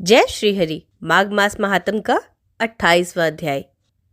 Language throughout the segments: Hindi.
जय श्रीहरि। माघ मास महात्म का 28वां अध्याय।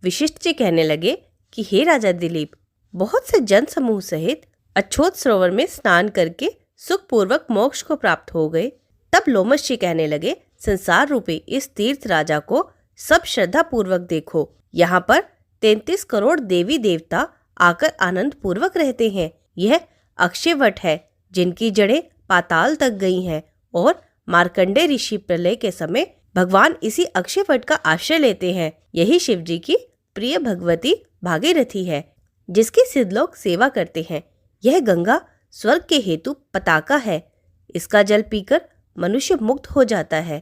विशिष्ट जी कहने लगे कि हे राजा दिलीप, बहुत से जन समूह सहित अछोत सरोवर में स्नान करके सुखपूर्वक मोक्ष को प्राप्त हो गए। तब लोमश जी कहने लगे, संसार रूपी इस तीर्थ राजा को सब श्रद्धा पूर्वक देखो। यहाँ पर 33 करोड़ देवी देवता आकर आनंद पूर्वक रहते हैं। यह अक्षय वट है जिनकी जड़ें पाताल तक गई हैं और मार्कंडे ऋषि प्रलय के समय भगवान इसी अक्षय वट का आश्रय लेते हैं। यही शिव जी की प्रिय भगवती भागीरथी है जिसकी सिद्ध लोग सेवा करते हैं। यह गंगा स्वर्ग के हेतु पताका है। इसका जल पीकर मनुष्य मुक्त हो जाता है।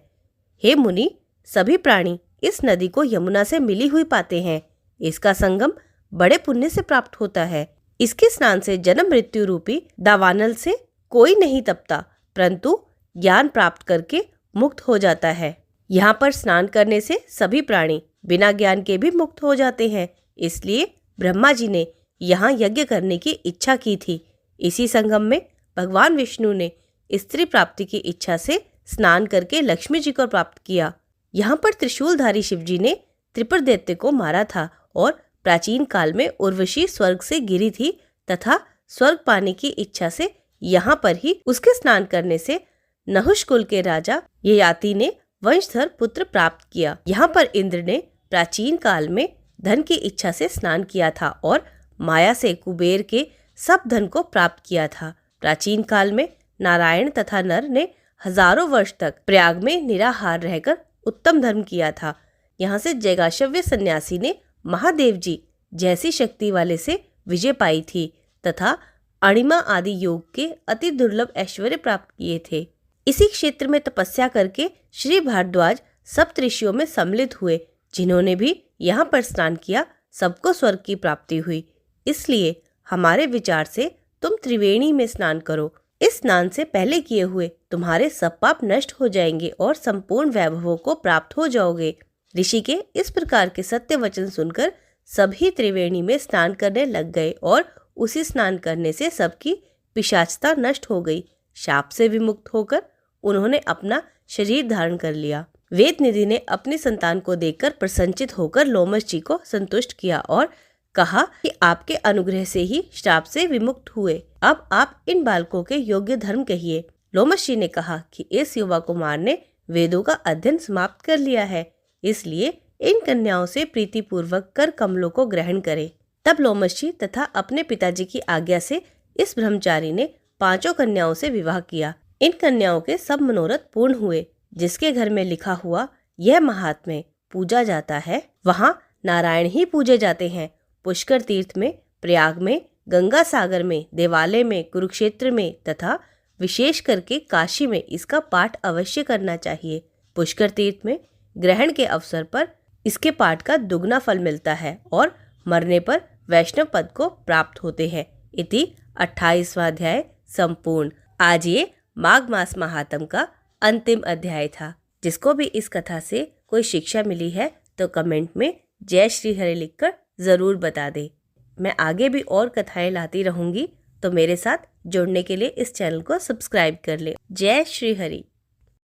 हे मुनि, सभी प्राणी इस नदी को यमुना से मिली हुई पाते हैं। इसका संगम बड़े पुण्य से प्राप्त होता है। इसके स्नान से जन्म मृत्यु रूपी दावानल से कोई नहीं तपता, परंतु ज्ञान प्राप्त करके मुक्त हो जाता है। यहाँ पर स्नान करने से सभी प्राणी बिना ज्ञान के भी मुक्त हो जाते हैं। इसलिए ब्रह्मा जी ने यहाँ यज्ञ करने की इच्छा की थी। इसी संगम में भगवान विष्णु ने स्त्री प्राप्ति की इच्छा से स्नान करके लक्ष्मी जी को प्राप्त किया। यहाँ पर त्रिशूलधारी शिव जी ने त्रिपुर दैत्य को मारा था और प्राचीन काल में उर्वशी स्वर्ग से गिरी थी तथा स्वर्ग पाने की इच्छा से यहाँ पर ही उसके स्नान करने से नहुष कुल के राजा ययाति ने वंशधर पुत्र प्राप्त किया। यहाँ पर इंद्र ने प्राचीन काल में धन की इच्छा से स्नान किया था और माया से कुबेर के सब धन को प्राप्त किया था। प्राचीन काल में नारायण तथा नर ने हजारों वर्ष तक प्रयाग में निराहार रहकर उत्तम धर्म किया था। यहाँ से जैगाशव्य सन्यासी ने महादेव जी जैसी शक्ति वाले से विजय पाई थी तथा अणिमा आदि योग के अति दुर्लभ ऐश्वर्य प्राप्त किए थे। इसी क्षेत्र में तपस्या करके श्री भारद्वाज सप्त ऋषियों में सम्मिलित हुए। जिन्होंने भी यहाँ पर स्नान किया सबको स्वर्ग की प्राप्ति हुई। इसलिए हमारे विचार से तुम त्रिवेणी में स्नान करो। इस स्नान से पहले किए हुए तुम्हारे सब पाप नष्ट हो जाएंगे और संपूर्ण वैभवों को प्राप्त हो जाओगे। ऋषि के इस प्रकार के सत्य वचन सुनकर सभी त्रिवेणी में स्नान करने लग गए और उसी स्नान करने से सबकी पिशाचता नष्ट हो गई। शाप से विमुक्त होकर उन्होंने अपना शरीर धारण कर लिया। वेद निधि ने अपनी संतान को देखकर प्रसन्नचित होकर लोमश जी को संतुष्ट किया और कहा कि आपके अनुग्रह से ही श्राप से विमुक्त हुए। अब आप इन बालकों के योग्य धर्म कहिए। लोमश जी ने कहा कि इस युवा कुमार ने वेदों का अध्ययन समाप्त कर लिया है, इसलिए इन कन्याओं से प्रीतिपूर्वक कर कमलों को ग्रहण करे। तब लोमश जी तथा अपने पिताजी की आज्ञा से इस ब्रह्मचारी ने 5 कन्याओं से विवाह किया। इन कन्याओं के सब मनोरथ पूर्ण हुए। जिसके घर में लिखा हुआ यह महात्म्य पूजा जाता है, वहाँ नारायण ही पूजे जाते हैं। पुष्कर तीर्थ में, प्रयाग में, गंगा सागर में, देवालय में, कुरुक्षेत्र में तथा विशेष करके काशी में इसका पाठ अवश्य करना चाहिए। पुष्कर तीर्थ में ग्रहण के अवसर पर इसके पाठ का दुगना फल मिलता है और मरने पर वैष्णव पद को प्राप्त होते हैं। इति 28वां अध्याय संपूर्ण। आज ये माघ मास महात्म का अंतिम अध्याय था। जिसको भी इस कथा से कोई शिक्षा मिली है तो कमेंट में जय श्री हरि लिखकर जरूर बता दे। मैं आगे भी और कथाएं लाती रहूंगी, तो मेरे साथ जुड़ने के लिए इस चैनल को सब्सक्राइब कर ले। जय श्री हरि।